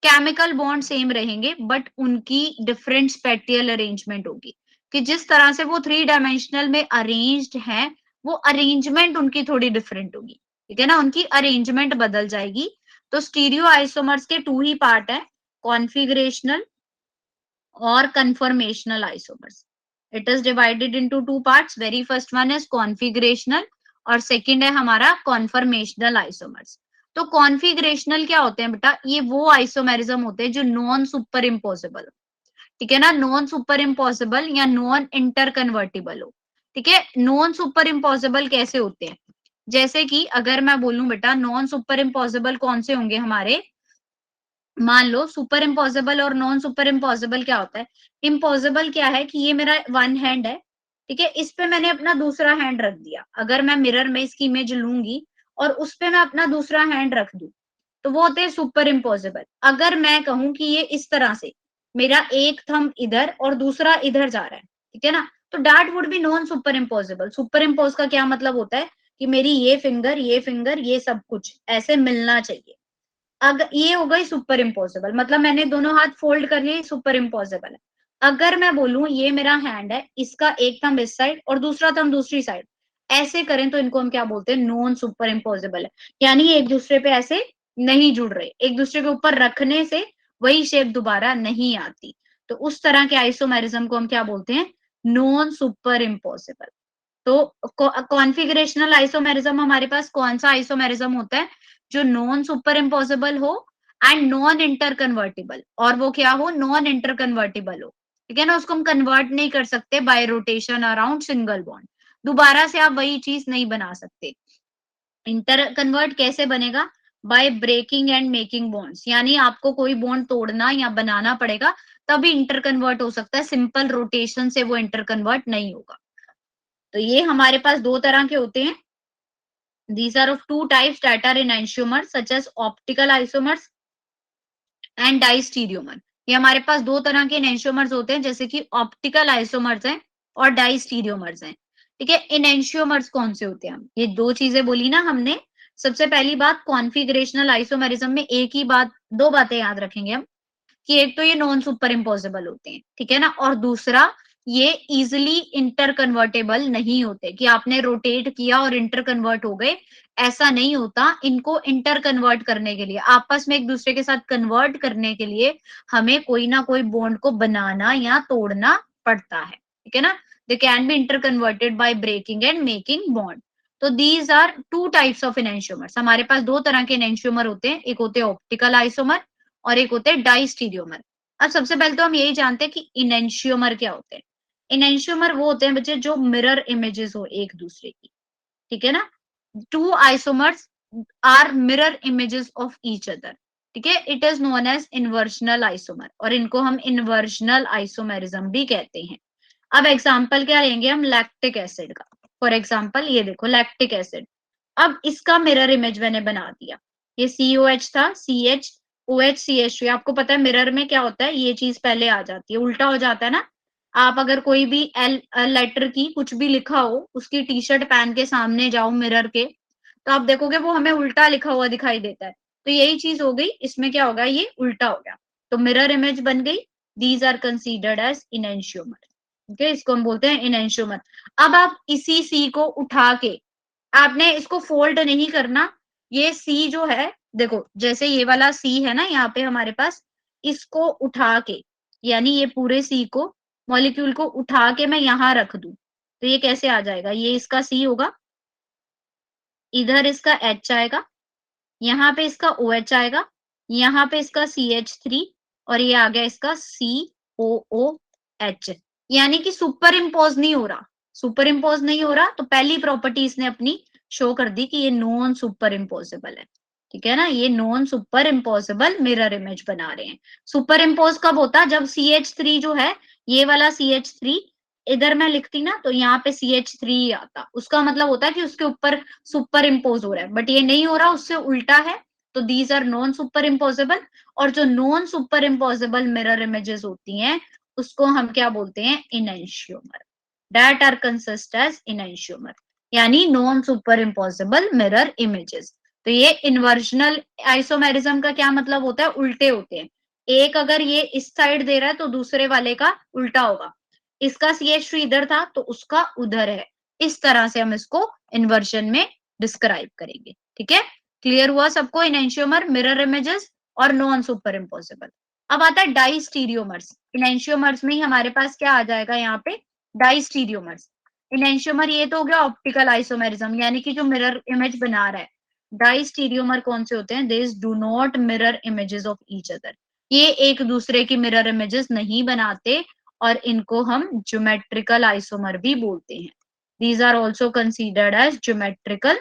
केमिकल बॉन्ड सेम रहेंगे, बट उनकी डिफरेंट स्पेटियल अरेंजमेंट होगी, कि जिस तरह से वो 3 डायमेंशनल में अरेंज्ड हैं, वो अरेंजमेंट उनकी थोड़ी डिफरेंट होगी। ठीक है ना, उनकी अरेंजमेंट बदल जाएगी। तो स्टीरियो आइसोमर्स के 2 ही पार्ट है, कॉन्फिगरेशनल और conformational isomers. It is divided into 2 parts. Very first one is configurational और second है हमारा conformational isomers. तो configurational क्या होते हैं बेटा, ये वो आइसोमेरिज्म होते हैं जो नॉन सुपर इम्पोसिबल, ठीक है ना, नॉन सुपर इम्पोसिबल या नॉन इंटर कन्वर्टिबल हो। ठीक है, नॉन सुपर इम्पोसिबल कैसे होते हैं, जैसे कि अगर मैं बोलूं बेटा नॉन सुपर इम्पोसिबल कौन से होंगे हमारे, मान लो सुपर इम्पॉसिबल और नॉन सुपर इम्पॉसिबल क्या होता है। इम्पॉसिबल क्या है कि ये मेरा वन हैंड है, ठीक है, इस पे मैंने अपना दूसरा हैंड रख दिया, अगर मैं मिरर में इसकी इमेज लूंगी और उस पे मैं अपना दूसरा हैंड रख दूं, तो वो होते हैं सुपर इम्पॉसिबल। अगर मैं कहूं कि ये इस तरह से मेरा एक थंब इधर और दूसरा इधर जा रहा है, ठीक है ना, तो that would B non super impossible. Super impose का क्या मतलब होता है कि मेरी ये फिंगर ये सब कुछ ऐसे मिलना चाहिए। अगर ये हो गई सुपर इम्पोसिबल, मतलब मैंने दोनों हाथ फोल्ड कर लिए, सुपर इम्पोसिबल है। अगर मैं बोलूं ये मेरा हैंड है, इसका एक थंब इस साइड और दूसरा थंब दूसरी साइड, ऐसे करें तो इनको हम क्या बोलते हैं, नॉन सुपर इम्पोसिबल है। यानी ये एक दूसरे पे ऐसे नहीं जुड़ रहे, एक दूसरे के ऊपर रखने से वही शेप दोबारा नहीं आती, तो उस तरह के आइसोमेरिज्म को हम क्या बोलते हैं, नॉन सुपर इम्पोसिबल। तो कॉन्फिगरेशनल आइसोमेरिज्म हमारे पास कौन सा आइसोमेरिज्म होता है, जो नॉन सुपर इम्पोसिबल हो एंड नॉन इंटर कन्वर्टिबल, और वो क्या हो, नॉन इंटर कन्वर्टिबल हो। ठीक है ना, उसको हम कन्वर्ट नहीं कर सकते bye rotation around single bond, दोबारा से आप वही चीज नहीं बना सकते। इंटर कन्वर्ट कैसे बनेगा, by breaking and making bonds, यानी आपको कोई बॉन्ड तोड़ना या बनाना पड़ेगा तभी इंटर कन्वर्ट हो सकता है, सिंपल रोटेशन से वो इंटर कन्वर्ट नहीं होगा। तो ये हमारे पास 2 तरह के होते हैं। These are of 2 types that are enantiomers such as optical isomers and distereomer. ये हमारे पास 2 तरह के enantiomers होते हैं, जैसे कि ऑप्टिकल आइसोमर्स हैं और डाइस्टीरियोमर्स हैं। ठीक है, enantiomers कौन से होते हैं, हम ये 2 चीजें बोली ना हमने। सबसे पहली बात, कॉन्फिगरेशनल आइसोमेरिज्म में एक ही बात, 2 बातें याद रखेंगे हम, कि एक तो ये नॉन सुपर इम्पोसिबल होते हैं, ठीक है ना, और दूसरा ये इजिली इंटर कन्वर्टेबल नहीं होते, कि आपने रोटेट किया और इंटर कन्वर्ट हो गए, ऐसा नहीं होता। इनको इंटर कन्वर्ट करने के लिए, आपस में एक दूसरे के साथ कन्वर्ट करने के लिए हमें कोई ना कोई बॉन्ड को बनाना या तोड़ना पड़ता है, ठीक है ना। They can be interconverted by breaking and making bond. तो these are 2 types of enantiomers. हमारे पास 2 तरह के एनेंशियोमर होते हैं, एक होते हैं ऑप्टिकल आइसोमर और एक होते हैं डाइस्टीरियोमर। अब सबसे पहले तो हम यही जानते हैं कि इनेंशियोमर क्या होते हैं। इनेंशियोमर वो होते हैं बच्चे जो मिरर इमेजेस हो एक दूसरे की, ठीक है ना। 2 isomers are mirror images of each other, ठीक है, it is known as inversional isomer, और इनको हम इन्वर्शनल आइसोमेरिज्म भी कहते हैं। अब एग्जाम्पल क्या लेंगे हम, लैक्टिक एसिड का। फॉर एग्जाम्पल ये देखो लैक्टिक एसिड, अब इसका मिरर इमेज मैंने बना दिया, ये COH था, CH OH CH3। आपको पता है मिरर में क्या होता है, ये चीज पहले आ जाती है, उल्टा हो जाता है ना। आप अगर कोई भी एल लेटर की कुछ भी लिखा हो, उसकी टी शर्ट पहन के सामने जाओ मिरर के, तो आप देखोगे वो हमें उल्टा लिखा हुआ दिखाई देता है। तो यही चीज हो गई, इसमें क्या होगा, ये उल्टा हो गया, तो मिरर इमेज बन गई। These are considered as enantiomer, ठीक है, इसको हम बोलते हैं इनेंशियोमर। अब आप इसी सी को उठा के, आपने इसको फोल्ड नहीं करना, ये सी जो है देखो, जैसे ये वाला सी है ना यहाँ पे हमारे पास, इसको उठा के, यानी ये पूरे सी को, मॉलिक्यूल को उठा के मैं यहाँ रख दूं, तो ये कैसे आ जाएगा, ये इसका सी होगा, इधर इसका H आएगा, यहाँ पे इसका OH आएगा, यहाँ पे इसका CH3, और ये आ गया इसका COOH। यानी कि सुपर इम्पोज नहीं हो रहा, सुपर इम्पोज नहीं हो रहा, तो पहली प्रॉपर्टी इसने अपनी शो कर दी कि ये नॉन सुपर इम्पोजेबल है, ठीक है ना, ये non superimposable mirror image बना रहे हैं। सुपर इम्पोज कब होता, जब CH3 जो है, ये वाला CH3 इधर मैं लिखती ना, तो यहाँ पे CH3 आता, उसका मतलब होता है कि उसके ऊपर सुपर इम्पोज हो रहा है, बट ये नहीं हो रहा, उससे उल्टा है, तो these are non superimposable. और जो non superimposable mirror images होती हैं, उसको हम क्या बोलते हैं, enantiomer, that are consist as enantiomer, यानी non super impossible mirror images. तो ये इन्वर्जनल आइसोमेरिज्म का क्या मतलब होता है, उल्टे होते हैं। एक अगर ये इस साइड दे रहा है तो दूसरे वाले का उल्टा होगा, इसका CH3 इधर था तो उसका उधर है, इस तरह से हम इसको इन्वर्जन में डिस्क्राइब करेंगे। ठीक है, क्लियर हुआ सबको, इनैंशियोमर, मिरर इमेजेस और नॉन सुपर इम्पॉसिबल। अब आता है डाइस्टीरियोमर्स। इनैंशियोमर्स में ही हमारे पास क्या आ जाएगा यहाँ पे, डाइस्टीरियोमर्स। इनैंशियोमर ये तो हो गया ऑप्टिकल आइसोमेरिज्म, यानी कि जो मिरर इमेज बना रहा है। डाइस्टीरियोमर कौन से होते हैं, this do not mirror images of each other, ये एक दूसरे की मिरर इमेजेस नहीं बनाते और इनको हम ज्योमेट्रिकल आइसोमर भी बोलते हैं। These are also considered as geometrical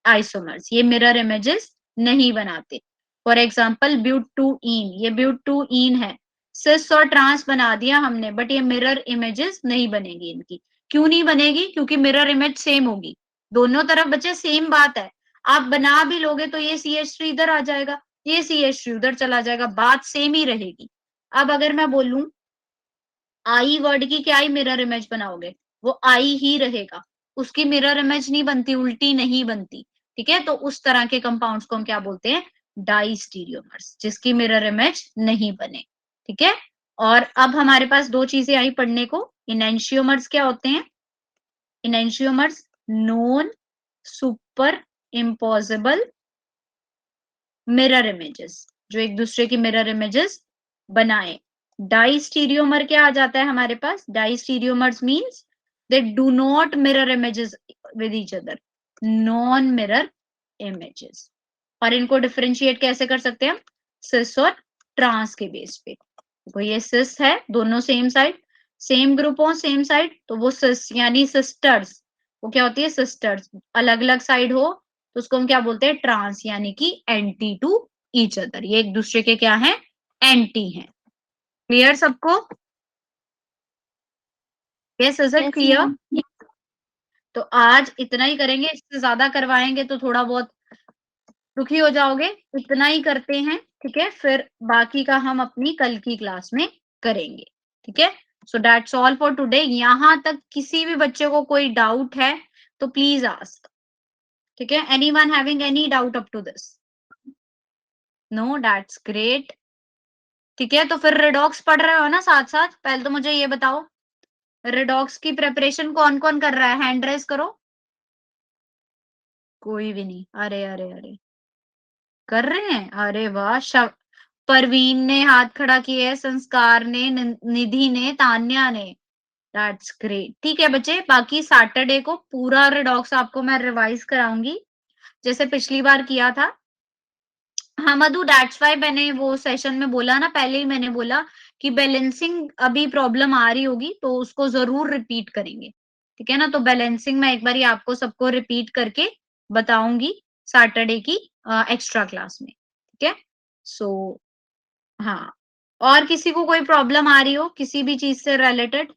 isomers, ये मिरर इमेजेस नहीं बनाते। फॉर एग्जाम्पल ब्यूटूइन, ये ब्यूटूइन है, सिस और ट्रांस बना दिया हमने, बट ये मिरर इमेजेस नहीं बनेगी इनकी। क्यों नहीं बनेगी, क्योंकि मिरर इमेज सेम होगी, दोनों तरफ बच्चे सेम बात है, आप बना भी लोगे तो ये CH3 इधर आ जाएगा, ये CH3 उधर चला जाएगा, बात सेम ही रहेगी। अब अगर मैं बोलूं आई वर्ड की क्या ही मिरर इमेज बनाओगे, वो आई ही रहेगा, उसकी मिरर इमेज नहीं बनती, उल्टी नहीं बनती। ठीक है, तो उस तरह के कंपाउंड्स को हम क्या बोलते हैं, डाइस्टीरियोमर्स, जिसकी मिरर इमेज नहीं बने। ठीक है, और अब हमारे पास दो चीजें आई पढ़ने को, इनैंशियोमर्स क्या होते हैं, enantiomers non super impossible mirror images, जो एक दूसरे की मिरर इमेजेस बनाए। डाइस्टीरियोमर क्या आ जाता है हमारे पास, diastereomers means they do not mirror images with each other, non mirror images. और इनको डिफरेंशिएट कैसे कर सकते हैं हम, सिस और ट्रांस के बेस पे। तो ये सिस है, दोनों सेम साइड, सेम ग्रुप हो सेम साइड, तो वो सिस यानी सिस्टर्स, वो क्या होती है, सिस्टर्स। अलग अलग साइड हो तो उसको हम क्या बोलते हैं, ट्रांस, यानी कि एंटी टू ईच अदर, ये एक दूसरे के क्या है, एंटी हैं। क्लियर सबको, यस इज इट क्लियर। तो आज इतना ही करेंगे, इससे ज्यादा करवाएंगे तो थोड़ा बहुत दुखी हो जाओगे, इतना ही करते हैं। ठीक है, फिर बाकी का हम अपनी कल की क्लास में करेंगे। ठीक है, so that's all for today. यहां तक किसी भी बच्चे को कोई डाउट है तो प्लीज आस्क। ठीक है, anyone having any doubt up to this, no, that's great. ठीक है, तो फिर रिडॉक्स पढ़ रहे हो ना साथ साथ, पहले तो मुझे ये बताओ रिडॉक्स की प्रिपरेशन कौन कौन कर रहा है, हैंड रेस करो। कोई भी नहीं, अरे अरे अरे कर रहे हैं, अरे वाह, परवीन ने हाथ खड़ा किया है, संस्कार ने, निधि ने, तान्या ने, दैट्स ग्रेट। ठीक है बच्चे, बाकी सैटरडे को पूरा रिडॉक्स आपको मैं रिवाइज कराऊंगी जैसे पिछली बार किया था। हाँ मधु, दैट्स वाई मैंने वो सेशन में बोला ना, पहले ही मैंने बोला कि बैलेंसिंग अभी प्रॉब्लम आ रही होगी तो उसको जरूर रिपीट करेंगे। ठीक है ना, तो बैलेंसिंग मैं एक बार आपको सबको रिपीट करके बताऊंगी सैटरडे की एक्स्ट्रा क्लास में। ठीक है, सो हाँ, और किसी को कोई प्रॉब्लम आ रही हो किसी भी चीज से रिलेटेड,